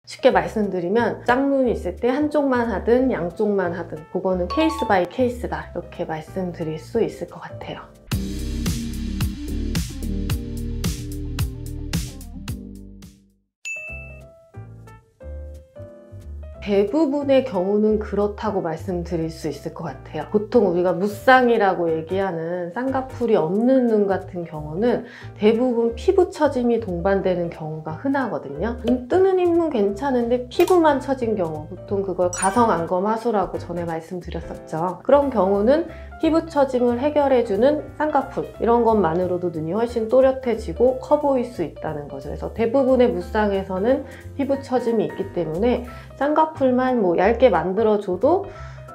쉽게 말씀드리면 짝눈이 있을 때 한쪽만 하든 양쪽만 하든 그거는 케이스 바이 케이스다, 이렇게 말씀드릴 수 있을 것 같아요. 대부분의 경우는 그렇다고 말씀드릴 수 있을 것 같아요. 보통 우리가 무쌍이라고 얘기하는 쌍꺼풀이 없는 눈 같은 경우는 대부분 피부 처짐이 동반되는 경우가 흔하거든요. 눈 뜨는 힘은 괜찮은데 피부만 처진 경우, 보통 그걸 가성안검하수라고 전에 말씀드렸었죠. 그런 경우는 피부 처짐을 해결해주는 쌍꺼풀, 이런 것만으로도 눈이 훨씬 또렷해지고 커 보일 수 있다는 거죠. 그래서 대부분의 무쌍에서는 피부 처짐이 있기 때문에 쌍꺼풀만 뭐 얇게 만들어줘도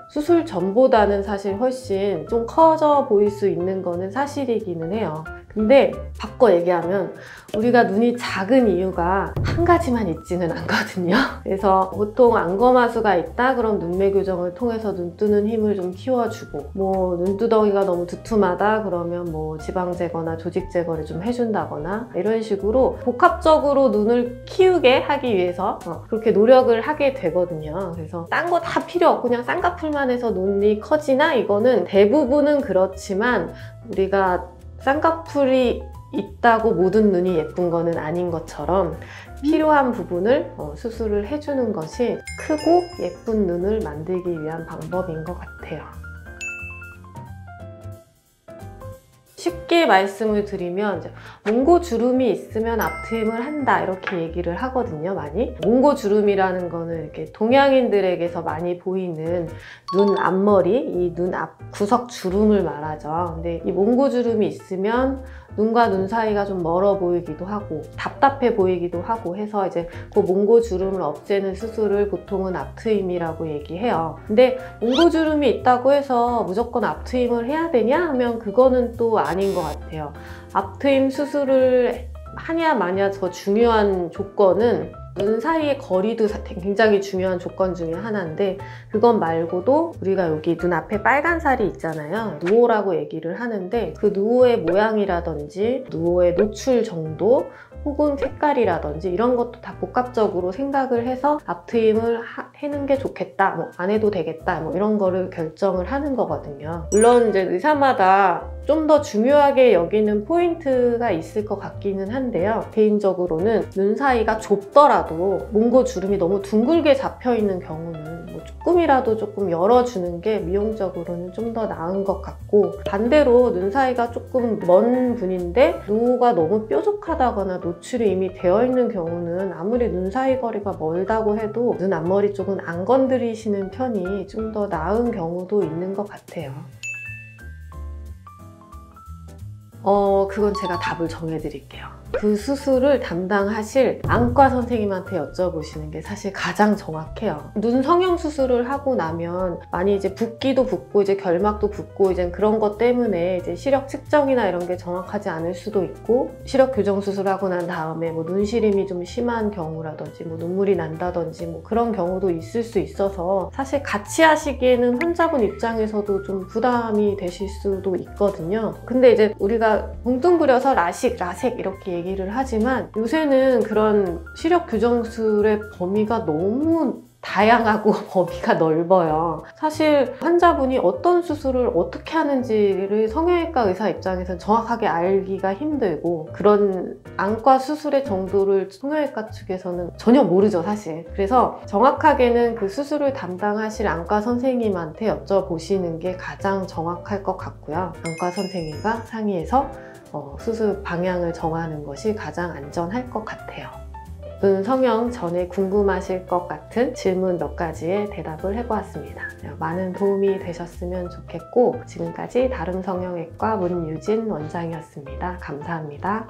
수술 전보다는 사실 훨씬 좀 커져 보일 수 있는 거는 사실이기는 해요. 근데 바꿔 얘기하면 우리가 눈이 작은 이유가 한 가지만 있지는 않거든요. 그래서 보통 안검하수가 있다 그럼 눈매 교정을 통해서 눈 뜨는 힘을 좀 키워주고, 뭐 눈두덩이가 너무 두툼하다 그러면 뭐 지방 제거나 조직 제거를 좀 해준다거나 이런 식으로 복합적으로 눈을 키우게 하기 위해서 그렇게 노력을 하게 되거든요. 그래서 딴 거 다 필요 없고 그냥 쌍꺼풀만 해서 눈이 커지나, 이거는 대부분은 그렇지만 우리가 쌍꺼풀이 있다고 모든 눈이 예쁜 거는 아닌 것처럼 필요한 부분을 수술을 해주는 것이 크고 예쁜 눈을 만들기 위한 방법인 것 같아요. 쉽게 말씀을 드리면 몽고주름이 있으면 앞트임을 한다, 이렇게 얘기를 하거든요. 많이 몽고주름이라는 거는 이렇게 동양인들에게서 많이 보이는 눈 앞머리, 이 눈 앞 구석 주름을 말하죠. 근데 이 몽고주름이 있으면 눈과 눈 사이가 좀 멀어 보이기도 하고 답답해 보이기도 하고 해서 이제 그 몽고주름을 없애는 수술을 보통은 앞트임이라고 얘기해요. 근데 몽고주름이 있다고 해서 무조건 앞트임을 해야 되냐 하면 그거는 또 아닌 것 같아요. 앞트임 수술을 하냐 마냐 더 중요한 조건은 눈 사이의 거리도 굉장히 중요한 조건 중에 하나인데, 그것 말고도 우리가 여기 눈 앞에 빨간 살이 있잖아요. 누오라고 얘기를 하는데 그 누오의 모양이라든지 누오의 노출 정도 혹은 색깔이라든지 이런 것도 다 복합적으로 생각을 해서 앞트임을 하는 게 좋겠다, 뭐 안 해도 되겠다, 뭐 이런 거를 결정을 하는 거거든요. 물론 이제 의사마다 좀 더 중요하게 여기는 포인트가 있을 것 같기는 한데요. 개인적으로는 눈 사이가 좁더라도 몽고주름이 너무 둥글게 잡혀있는 경우는 뭐 조금이라도 조금 열어주는 게 미용적으로는 좀 더 나은 것 같고, 반대로 눈 사이가 조금 먼 분인데 누오가 너무 뾰족하다거나 노출이 이미 되어 있는 경우는 아무리 눈 사이 거리가 멀다고 해도 눈 앞머리 쪽은 안 건드리시는 편이 좀 더 나은 경우도 있는 것 같아요. 그건 제가 답을 정해드릴게요. 그 수술을 담당하실 안과 선생님한테 여쭤보시는 게 사실 가장 정확해요. 눈 성형 수술을 하고 나면 많이 이제 붓기도 붓고 이제 결막도 붓고 이제 그런 것 때문에 이제 시력 측정이나 이런 게 정확하지 않을 수도 있고, 시력 교정 수술하고 난 다음에 뭐 눈시림이 좀 심한 경우라든지 뭐 눈물이 난다든지 뭐 그런 경우도 있을 수 있어서 사실 같이 하시기에는 환자분 입장에서도 좀 부담이 되실 수도 있거든요. 근데 이제 우리가 뭉뚱그려서 라식, 라섹 이렇게 얘기를 하지만 요새는 그런 시력 교정술의 범위가 너무 다양하고 범위가 넓어요. 사실 환자분이 어떤 수술을 어떻게 하는지를 성형외과 의사 입장에서는 정확하게 알기가 힘들고, 그런 안과 수술의 정도를 성형외과 측에서는 전혀 모르죠, 사실. 그래서 정확하게는 그 수술을 담당하실 안과 선생님한테 여쭤보시는 게 가장 정확할 것 같고요. 안과 선생님과 상의해서 수술 방향을 정하는 것이 가장 안전할 것 같아요. 눈 성형 전에 궁금하실 것 같은 질문 몇 가지에 대답을 해보았습니다. 많은 도움이 되셨으면 좋겠고, 지금까지 다름성형외과 문유진 원장이었습니다. 감사합니다.